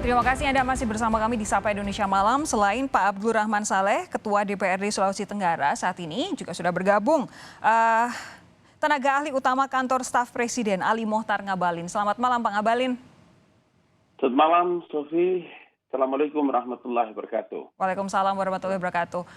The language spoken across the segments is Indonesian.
Terima kasih Anda masih bersama kami di Sapa Indonesia Malam. Selain Pak Abdul Rahman Saleh, Ketua DPRD Sulawesi Tenggara, saat ini juga sudah bergabung tenaga ahli utama kantor staf Presiden Ali Mohtar Ngabalin. Selamat malam Pak Ngabalin. Selamat malam, Sofi. Assalamualaikum warahmatullahi wabarakatuh. Waalaikumsalam warahmatullahi wabarakatuh.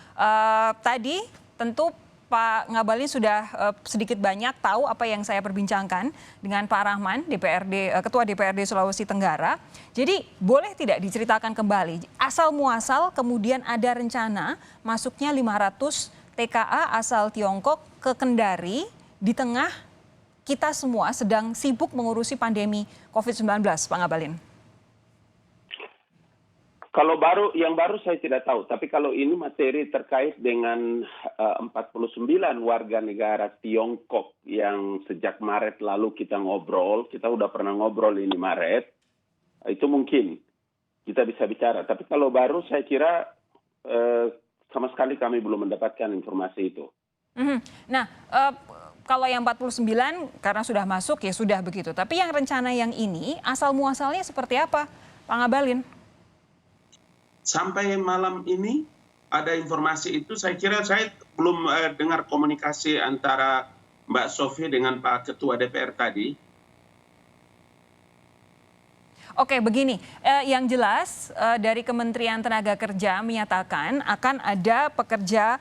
Tadi tentu Pak Ngabalin sudah sedikit banyak tahu apa yang saya perbincangkan dengan Pak Rahman, Ketua DPRD Sulawesi Tenggara. Jadi boleh tidak diceritakan kembali asal muasal kemudian ada rencana masuknya 500 TKA asal Tiongkok ke Kendari di tengah kita semua sedang sibuk mengurusi pandemi COVID-19, Pak Ngabalin. Kalau yang baru saya tidak tahu, tapi kalau ini materi terkait dengan 49 warga negara Tiongkok yang sejak Maret lalu kita udah pernah ngobrol ini Maret, itu mungkin kita bisa bicara. Tapi kalau baru saya kira sama sekali kami belum mendapatkan informasi itu. Nah, kalau yang 49 karena sudah masuk ya sudah begitu. Tapi yang rencana yang ini asal muasalnya seperti apa, Pak Ngabalin? Sampai malam ini ada informasi itu, saya kira saya belum dengar komunikasi antara Mbak Sofi dengan Pak Ketua DPR tadi. Oke, begini, yang jelas dari Kementerian Tenaga Kerja menyatakan akan ada pekerja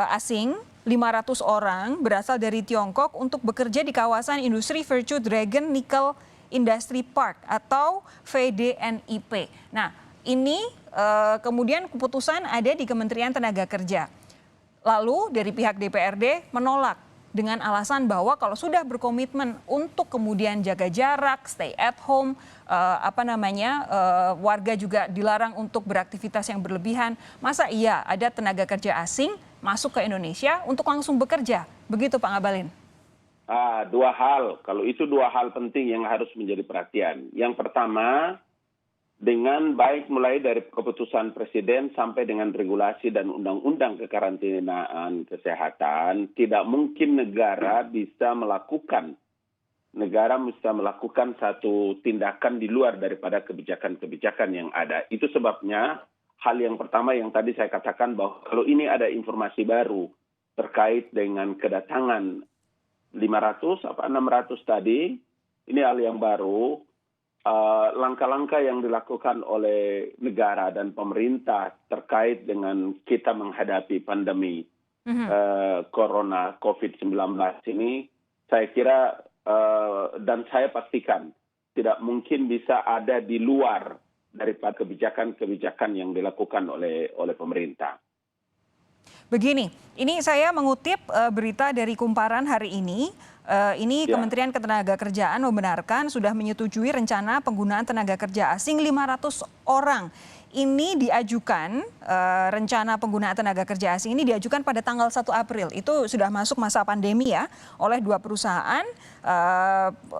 asing 500 orang berasal dari Tiongkok untuk bekerja di kawasan industri Virtue Dragon Nickel Industry Park atau VDNIP. Nah, ini kemudian keputusan ada di Kementerian Tenaga Kerja. Lalu dari pihak DPRD menolak dengan alasan bahwa kalau sudah berkomitmen untuk kemudian jaga jarak, stay at home, warga juga dilarang untuk beraktivitas yang berlebihan. Masa iya ada tenaga kerja asing masuk ke Indonesia untuk langsung bekerja? Begitu Pak Ngabalin. Dua hal, kalau itu dua hal penting yang harus menjadi perhatian. Yang pertama, dengan baik mulai dari keputusan Presiden sampai dengan regulasi dan undang-undang kekarantinaan kesehatan, tidak mungkin negara bisa melakukan satu tindakan di luar daripada kebijakan-kebijakan yang ada. Itu sebabnya hal yang pertama yang tadi saya katakan bahwa kalau ini ada informasi baru terkait dengan kedatangan 600 tadi, ini hal yang baru. Langkah-langkah yang dilakukan oleh negara dan pemerintah terkait dengan kita menghadapi pandemi corona COVID-19 ini, saya kira dan saya pastikan tidak mungkin bisa ada di luar daripada kebijakan-kebijakan yang dilakukan oleh pemerintah. Begini, ini saya mengutip berita dari Kumparan hari ini. Kementerian Ketenagakerjaan membenarkan sudah menyetujui rencana penggunaan tenaga kerja asing 500 orang. Ini diajukan, rencana penggunaan tenaga kerja asing ini diajukan pada tanggal 1 April. Itu sudah masuk masa pandemi ya, oleh dua perusahaan.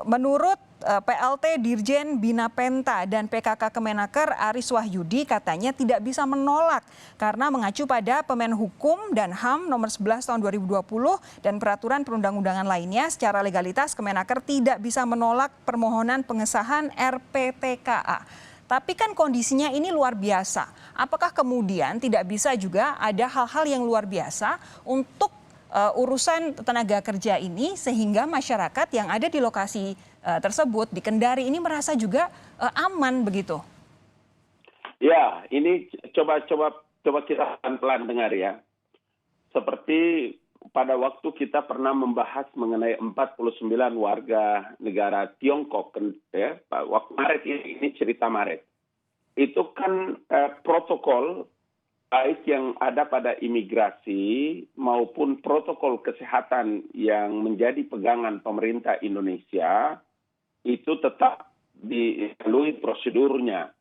Menurut PLT Dirjen Bina Penta dan PKK Kemenaker Aris Wahyudi katanya tidak bisa menolak karena mengacu pada Permen-Hukum dan HAM nomor 11 tahun 2020 dan peraturan perundang-undangan lainnya. Secara legalitas Kemenaker tidak bisa menolak permohonan pengesahan RPTKA. Tapi kan kondisinya ini luar biasa. Apakah kemudian tidak bisa juga ada hal-hal yang luar biasa untuk urusan tenaga kerja ini sehingga masyarakat yang ada di lokasi tersebut di Kendari ini merasa juga aman begitu? Ya, ini coba kita pelan-pelan dengar ya. Seperti pada waktu kita pernah membahas mengenai 49 warga negara Tiongkok, ya, waktu Maret ini cerita Maret. Itu kan protokol baik yang ada pada imigrasi maupun protokol kesehatan yang menjadi pegangan pemerintah Indonesia itu tetap dilalui prosedurnya.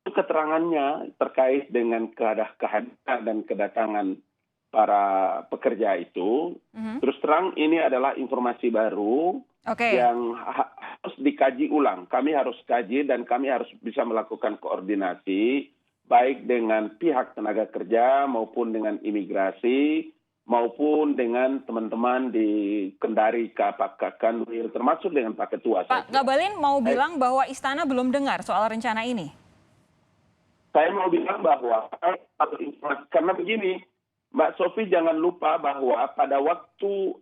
Keterangannya terkait dengan kehadiran dan kedatangan para pekerja itu, terus terang ini adalah informasi baru yang harus dikaji ulang. Kami harus kaji dan kami harus bisa melakukan koordinasi baik dengan pihak tenaga kerja maupun dengan imigrasi maupun dengan teman-teman di Kendari, Kanwil, termasuk dengan Pak Ketua. Pak Ngabalin mau bilang bahwa Istana belum dengar soal rencana ini? Saya mau bilang bahwa, karena begini, Mbak Sofi jangan lupa bahwa pada waktu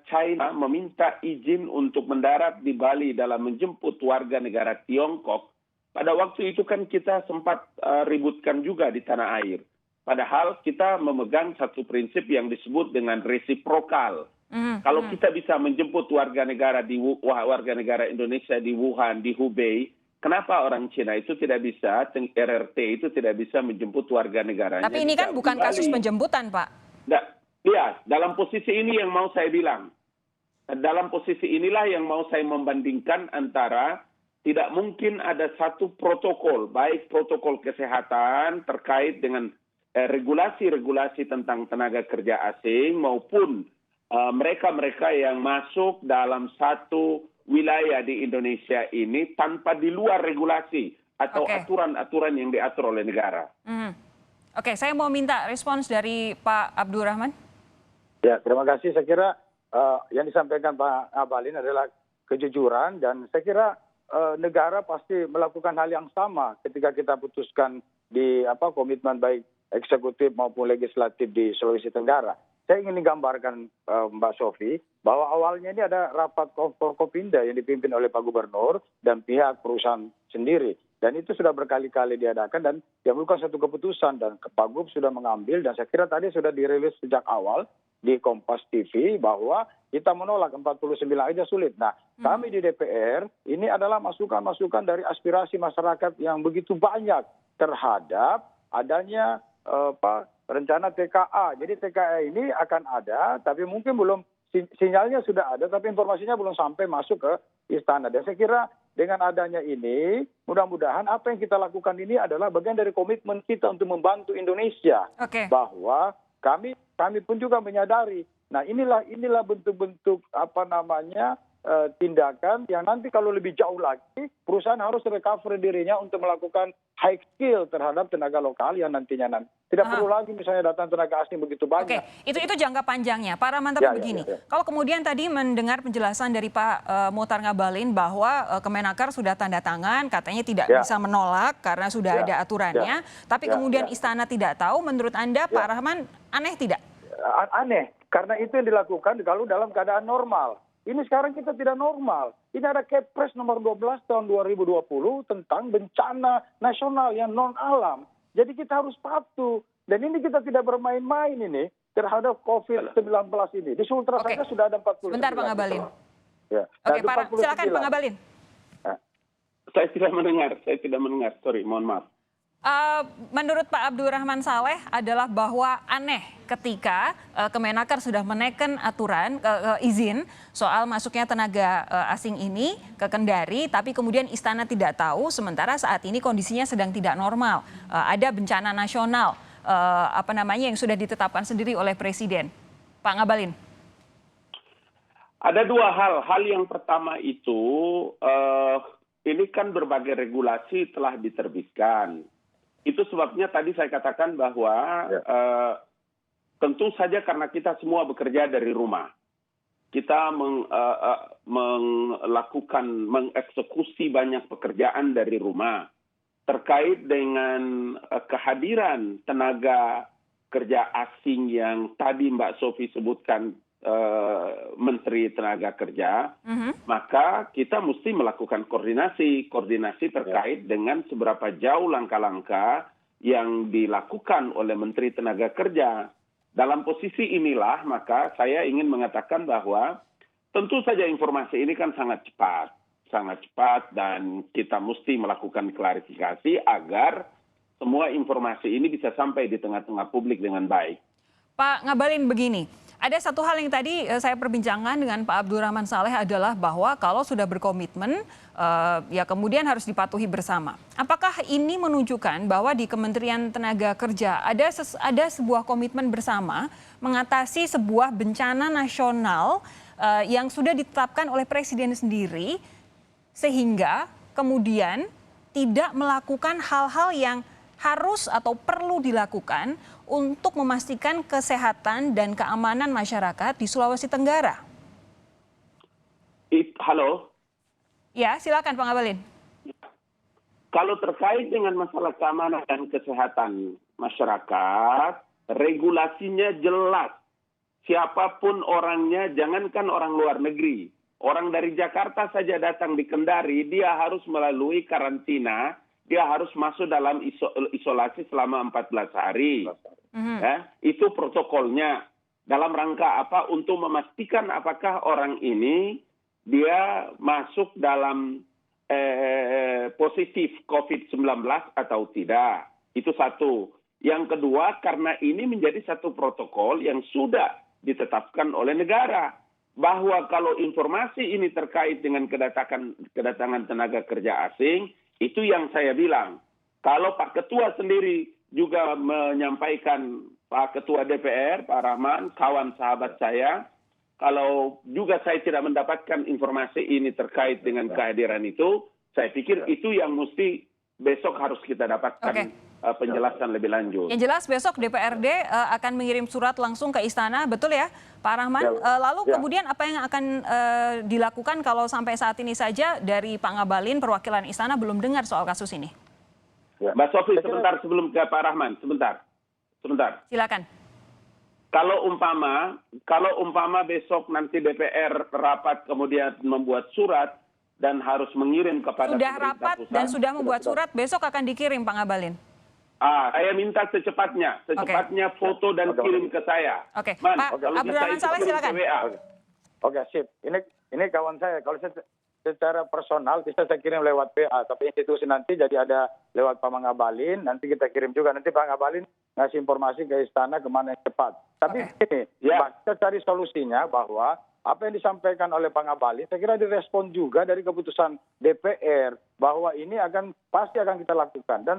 China meminta izin untuk mendarat di Bali dalam menjemput warga negara Tiongkok, pada waktu itu kan kita sempat ributkan juga di tanah air. Padahal kita memegang satu prinsip yang disebut dengan resiprokal. Kalau kita bisa menjemput warga negara Indonesia di Wuhan, di Hubei, kenapa orang Cina itu tidak bisa, RRT itu tidak bisa menjemput warga negaranya? Tapi ini kan bukan kasus penjemputan, Pak. Iya, dalam posisi ini yang mau saya bilang. Dalam posisi inilah yang mau saya membandingkan antara tidak mungkin ada satu protokol, baik protokol kesehatan terkait dengan regulasi-regulasi tentang tenaga kerja asing maupun mereka-mereka yang masuk dalam satu wilayah di Indonesia ini tanpa di luar regulasi atau aturan-aturan yang diatur oleh negara. Oke, saya mau minta respons dari Pak Abdurrahman. Ya, terima kasih. Saya kira yang disampaikan Pak Ngabalin adalah kejujuran dan saya kira negara pasti melakukan hal yang sama ketika kita putuskan di komitmen baik eksekutif maupun legislatif di Sulawesi Tenggara. Saya ingin menggambarkan Mbak Sofi bahwa awalnya ini ada rapat Forkopimda yang dipimpin oleh Pak Gubernur dan pihak perusahaan sendiri. Dan itu sudah berkali-kali diadakan dan diambilkan satu keputusan dan Pak Gub sudah mengambil dan saya kira tadi sudah dirilis sejak awal di Kompas TV bahwa kita menolak 49 aja sulit. Nah, kami di DPR ini adalah masukan-masukan dari aspirasi masyarakat yang begitu banyak terhadap adanya rencana TKA. Jadi TKA ini akan ada, tapi mungkin belum sinyalnya sudah ada, tapi informasinya belum sampai masuk ke istana. Dan saya kira dengan adanya ini, mudah-mudahan apa yang kita lakukan ini adalah bagian dari komitmen kita untuk membantu Indonesia. Bahwa kami pun juga menyadari. Nah inilah bentuk-bentuk tindakan yang nanti kalau lebih jauh lagi perusahaan harus recover dirinya untuk melakukan high skill terhadap tenaga lokal yang nantinya tidak perlu lagi misalnya datang tenaga asing begitu banyak. Itu jangka panjangnya. Pak Rahman, tapi begini, kalau kemudian tadi mendengar penjelasan dari Pak Muhtar Ngabalin bahwa Kemenaker sudah tanda tangan, katanya tidak bisa menolak karena sudah ada aturannya, tapi kemudian Istana tidak tahu, menurut Anda Pak Rahman aneh tidak? Aneh, karena itu yang dilakukan kalau dalam keadaan normal. Ini sekarang kita tidak normal. Ini ada Kepres nomor 12 tahun 2020 tentang bencana nasional yang non-alam. Jadi kita harus patuh. Dan ini kita tidak bermain-main ini terhadap COVID-19 ini. Di Sultra saja sudah ada 49. Bentar Pak Ngabalin. Ya. Silakan Pak Ngabalin. Saya tidak mendengar. Sorry, mohon maaf. Menurut Pak Abdurrahman Saleh adalah bahwa aneh ketika Kemenaker sudah menaikkan aturan izin soal masuknya tenaga asing ini ke Kendari, tapi kemudian Istana tidak tahu, sementara saat ini kondisinya sedang tidak normal. Ada bencana nasional yang sudah ditetapkan sendiri oleh Presiden. Pak Ngabalin. Ada dua hal. Hal yang pertama itu ini kan berbagai regulasi telah diterbitkan. Itu sebabnya tadi saya katakan bahwa tentu saja karena kita semua bekerja dari rumah. Kita mengeksekusi banyak pekerjaan dari rumah. Terkait dengan kehadiran tenaga kerja asing yang tadi Mbak Sofi sebutkan, Menteri Tenaga Kerja, maka kita mesti melakukan koordinasi terkait dengan seberapa jauh langkah-langkah yang dilakukan oleh Menteri Tenaga Kerja. Dalam posisi inilah maka saya ingin mengatakan bahwa tentu saja informasi ini kan sangat cepat dan kita mesti melakukan klarifikasi agar semua informasi ini bisa sampai di tengah-tengah publik dengan baik. Pak Ngabalin, begini. Ada satu hal yang tadi saya perbincangkan dengan Pak Abdurrahman Saleh adalah bahwa kalau sudah berkomitmen, ya kemudian harus dipatuhi bersama. Apakah ini menunjukkan bahwa di Kementerian Tenaga Kerja ada sebuah komitmen bersama mengatasi sebuah bencana nasional yang sudah ditetapkan oleh Presiden sendiri, sehingga kemudian tidak melakukan hal-hal yang harus atau perlu dilakukan untuk memastikan kesehatan dan keamanan masyarakat di Sulawesi Tenggara? Halo? Ya, silakan Pak Ngabalin. Kalau terkait dengan masalah keamanan dan kesehatan masyarakat, regulasinya jelas. Siapapun orangnya, jangankan orang luar negeri. Orang dari Jakarta saja datang di Kendari, dia harus melalui karantina, dia harus masuk dalam isolasi selama 14 hari. Ya, itu protokolnya. Dalam rangka apa? Untuk memastikan apakah orang ini dia masuk dalam positif COVID-19 atau tidak. Itu satu. Yang kedua, karena ini menjadi satu protokol yang sudah ditetapkan oleh negara. Bahwa kalau informasi ini terkait dengan kedatangan tenaga kerja asing, itu yang saya bilang. Kalau Pak Ketua sendiri juga menyampaikan, Pak Ketua DPR, Pak Rahman, kawan sahabat saya, kalau juga saya tidak mendapatkan informasi ini terkait dengan kehadiran itu, saya pikir itu yang mesti besok harus kita dapatkan penjelasan lebih lanjut. Yang jelas besok DPRD akan mengirim surat langsung ke Istana, betul ya Pak Rahman? Lalu kemudian apa yang akan dilakukan kalau sampai saat ini saja dari Pak Ngabalin, perwakilan Istana belum dengar soal kasus ini? Mbak Sofi, sebentar sebelum ke Pak Rahman, sebentar. Silakan. Kalau umpama besok nanti DPR rapat kemudian membuat surat dan harus mengirim kepada sudah pemerintah rapat pusat, dan sudah membuat surat, besok akan dikirim Pak Ngabalin. Saya minta secepatnya foto dan kirim ke saya. Oke, Pak Abdurrahman Saleh silakan. Oke, sip. Ini kawan saya. Kalau secara personal bisa saya kirim lewat PA, tapi institusi nanti jadi ada lewat Pak Ngabalin, nanti kita kirim juga. Nanti Pak Ngabalin ngasih informasi ke Istana kemana yang cepat. Tapi ini, kita cari solusinya bahwa apa yang disampaikan oleh Pak Ngabalin, saya kira direspon juga dari keputusan DPR bahwa ini pasti akan kita lakukan. Dan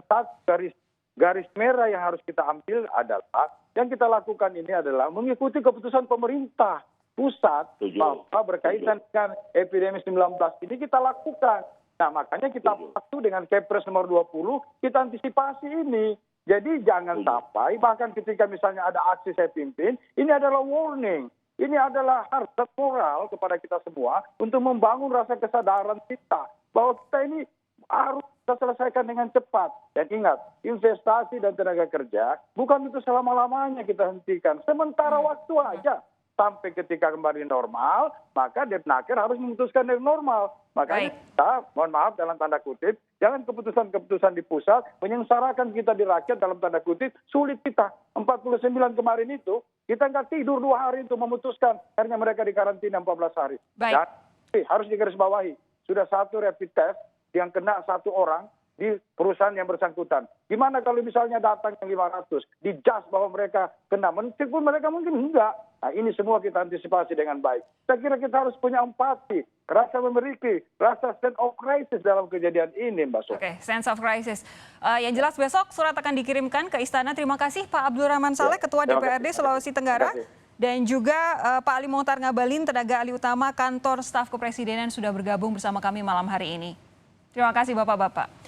garis merah yang harus kita ambil adalah yang kita lakukan ini adalah mengikuti keputusan pemerintah pusat bahwa berkaitan dengan epidemi 19 ini kita lakukan. Nah, makanya kita patuh dengan Kepres nomor 20, kita antisipasi ini. Jadi jangan sampai bahkan ketika misalnya ada aksi saya pimpin, ini adalah warning. Ini adalah harga moral kepada kita semua untuk membangun rasa kesadaran kita bahwa kita ini harus kita selesaikan dengan cepat. Dan ingat, investasi dan tenaga kerja bukan itu selama-lamanya kita hentikan. Sementara waktu aja. Sampai ketika kembali normal, maka Depnaker harus memutuskan yang normal. Makanya kita, mohon maaf dalam tanda kutip, jangan keputusan-keputusan di pusat menyengsarakan kita di rakyat dalam tanda kutip, sulit kita. 49 kemarin itu, kita nggak tidur 2 hari untuk memutuskan, akhirnya mereka dikarantina 14 hari. Dan harus digarisbawahi, sudah 1 rapid test yang kena 1 orang di perusahaan yang bersangkutan. Gimana kalau misalnya datang yang 500, dijudge bahwa mereka kena, meskipun mereka mungkin enggak. Nah, ini semua kita antisipasi dengan baik. Saya kira kita harus punya empati, rasa memiliki, rasa sense of crisis dalam kejadian ini, Mbak Sofi. Oke, sense of crisis. Yang jelas besok surat akan dikirimkan ke Istana. Terima kasih Pak Abdurrahman Saleh, Ketua DPRD Sulawesi Tenggara. Dan juga Pak Ali Mohtar Ngabalin, tenaga ahli utama Kantor Staf Kepresidenan sudah bergabung bersama kami malam hari ini. Terima kasih Bapak-Bapak.